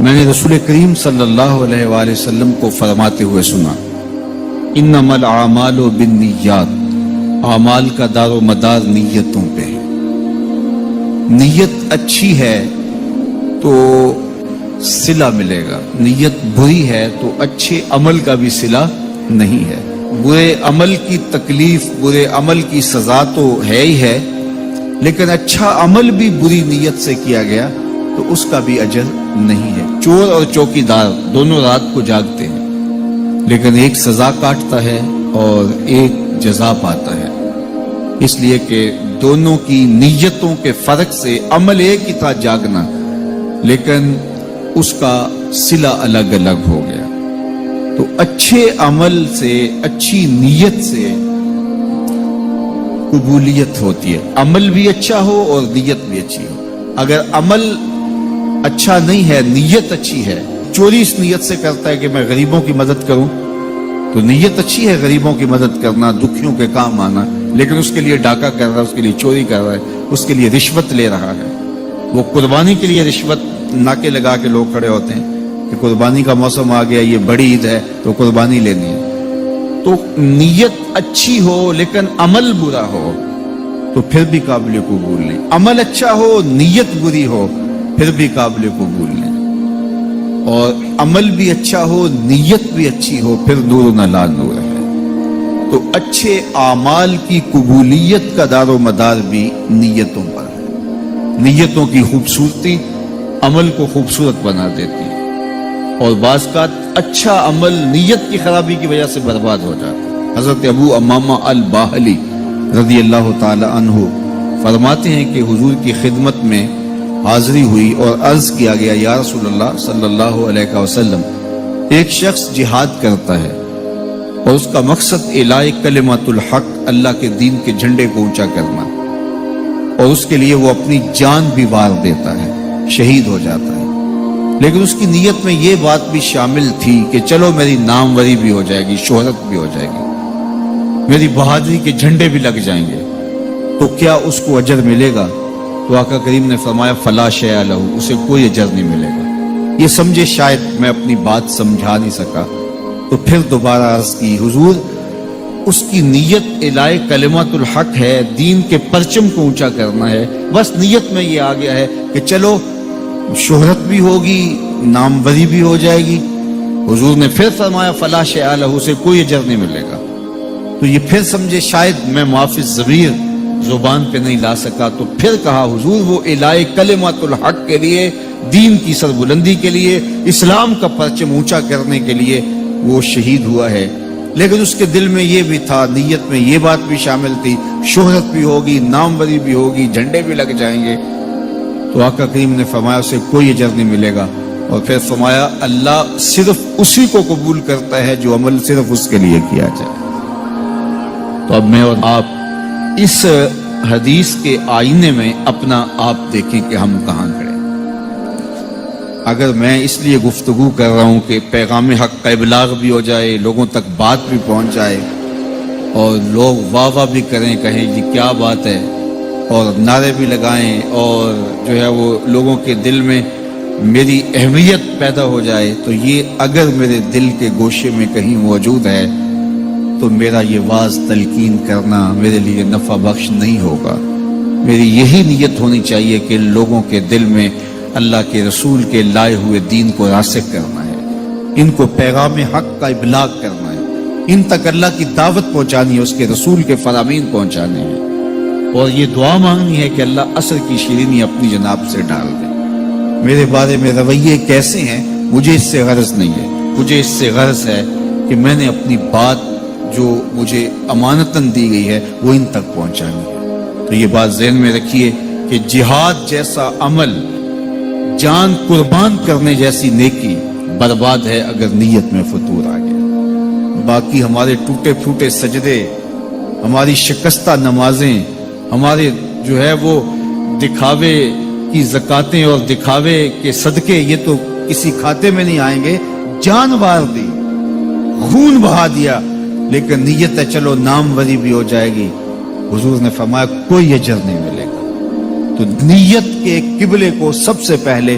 میں نے رسول کریم صلی اللہ علیہ وآلہ وسلم کو فرماتے ہوئے سنا، انما الاعمال بالنیات، اعمال کا دار و مدار نیتوں پہ ہے۔ نیت اچھی ہے تو صلہ ملے گا، نیت بری ہے تو اچھے عمل کا بھی صلہ نہیں ہے۔ برے عمل کی تکلیف، برے عمل کی سزا تو ہے ہی ہے، لیکن اچھا عمل بھی بری نیت سے کیا گیا تو اس کا بھی اجر نہیں ہے۔ چور اور چوکیدار دونوں رات کو جاگتے ہیں، لیکن ایک سزا کاٹتا ہے اور ایک جزا پاتا ہے، اس لیے کہ دونوں کی نیتوں کے فرق سے عمل ایک ہی تھا جاگنا، لیکن اس کا صلہ الگ الگ ہو گیا۔ تو اچھے عمل سے، اچھی نیت سے قبولیت ہوتی ہے، عمل بھی اچھا ہو اور نیت بھی اچھی ہو۔ اگر عمل اچھا نہیں ہے، نیت اچھی ہے، چوری اس نیت سے کرتا ہے کہ میں غریبوں کی مدد کروں، تو نیت اچھی ہے غریبوں کی مدد کرنا، دکھیوں کے کام آنا، لیکن اس کے لیے ڈاکہ کر رہا ہے، اس کے لیے چوری کر رہا ہے، اس کے لیے رشوت لے رہا ہے۔ وہ قربانی کے لیے رشوت ناکے لگا کے لوگ کھڑے ہوتے ہیں کہ قربانی کا موسم آ گیا، یہ بڑی عید ہے تو قربانی لینی ہے۔ تو نیت اچھی ہو لیکن عمل برا ہو تو پھر بھی قابل قبول نہیں، عمل اچھا ہو نیت بری ہو پھر بھی قابل قبول نہیں، اور عمل بھی اچھا ہو نیت بھی اچھی ہو پھر نور علی نور ہے۔ تو اچھے اعمال کی قبولیت کا دار و مدار بھی نیتوں پر ہے۔ نیتوں کی خوبصورتی عمل کو خوبصورت بنا دیتی ہے، اور بعض کا اچھا عمل نیت کی خرابی کی وجہ سے برباد ہو جاتا ہے۔ حضرت ابو امامہ الباہلی رضی اللہ تعالی عنہ فرماتے ہیں کہ حضور کی خدمت میں حاضری ہوئی اور عرض کیا گیا، یا رسول اللہ صلی اللہ علیہ وسلم، ایک شخص جہاد کرتا ہے اور اس کا مقصد اعلاء کلمۃ الحق، اللہ کے دین کے جھنڈے کو اونچا کرنا، اور اس کے لیے وہ اپنی جان بھی وار دیتا ہے، شہید ہو جاتا ہے، لیکن اس کی نیت میں یہ بات بھی شامل تھی کہ چلو میری ناموری بھی ہو جائے گی، شہرت بھی ہو جائے گی، میری بہادری کے جھنڈے بھی لگ جائیں گے، تو کیا اس کو اجر ملے گا؟ تو آقا کریم نے فرمایا فلا شیء لہ، اسے کوئی اجر نہیں ملے گا۔ یہ سمجھے شاید میں اپنی بات سمجھا نہیں سکا، تو پھر دوبارہ عرض کی، حضور اس کی نیت اعلاء کلمۃ الحق ہے، دین کے پرچم کو اونچا کرنا ہے، بس نیت میں یہ آ گیا ہے کہ چلو شہرت بھی ہوگی، ناموری بھی ہو جائے گی۔ حضور نے پھر فرمایا فلا شیء لہ، اسے کوئی اجر نہیں ملے گا۔ تو یہ پھر سمجھے شاید میں معافی ضمیر زبان پہ نہیں لا سکا، تو پھر کہا حضور وہ اعلاء کلمۃ الحق کے لیے، دین کی سربلندی کے لیے، اسلام کا پرچم اونچا کرنے کے لیے وہ شہید ہوا ہے، لیکن اس کے دل میں یہ بھی تھا، نیت میں یہ بات بھی شامل تھی، شہرت بھی ہوگی، ناموری بھی ہوگی، جھنڈے بھی لگ جائیں گے۔ تو آقا کریم نے فرمایا اسے کوئی اجر نہیں ملے گا، اور پھر فرمایا اللہ صرف اسی کو قبول کرتا ہے جو عمل صرف اس کے لیے کیا جائے۔ تو اب میں اور آپ اس حدیث کے آئینے میں اپنا آپ دیکھیں کہ ہم کہاں کھڑے۔ اگر میں اس لیے گفتگو کر رہا ہوں کہ پیغام حق کا ابلاغ بھی ہو جائے، لوگوں تک بات بھی پہنچ جائے، اور لوگ واہ واہ بھی کریں، کہیں جی کیا بات ہے، اور نعرے بھی لگائیں، اور جو ہے وہ لوگوں کے دل میں میری اہمیت پیدا ہو جائے، تو یہ اگر میرے دل کے گوشے میں کہیں موجود ہے تو میرا یہ واعظ تلقین کرنا میرے لیے نفع بخش نہیں ہوگا۔ میری یہی نیت ہونی چاہیے کہ لوگوں کے دل میں اللہ کے رسول کے لائے ہوئے دین کو راسخ کرنا ہے، ان کو پیغام حق کا ابلاغ کرنا ہے، ان تک اللہ کی دعوت پہنچانی ہے، اس کے رسول کے فرامین پہنچانے ہیں، اور یہ دعا مانگنی ہے کہ اللہ عصر کی شیرینی اپنی جناب سے ڈال دے۔ میرے بارے میں رویے کیسے ہیں مجھے اس سے غرض نہیں ہے، مجھے اس سے غرض ہے کہ میں نے اپنی بات جو مجھے امانتاً دی گئی ہے وہ ان تک پہنچانی ہے۔ تو یہ بات ذہن میں رکھیے کہ جہاد جیسا عمل، جان قربان کرنے جیسی نیکی برباد ہے اگر نیت میں فتور آ گیا۔ باقی ہمارے ٹوٹے پھوٹے سجدے، ہماری شکستہ نمازیں، ہمارے جو ہے وہ دکھاوے کی زکاتیں اور دکھاوے کے صدقے، یہ تو کسی کھاتے میں نہیں آئیں گے۔ جان وار دی، خون بہا دیا، لیکن نیت ہے چلو ناموری بھی ہو جائے گی، حضور نے فرمایا کوئی اجر نہیں ملے گا۔ تو نیت کے قبلے کو سب سے پہلے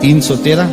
313।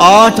8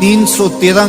313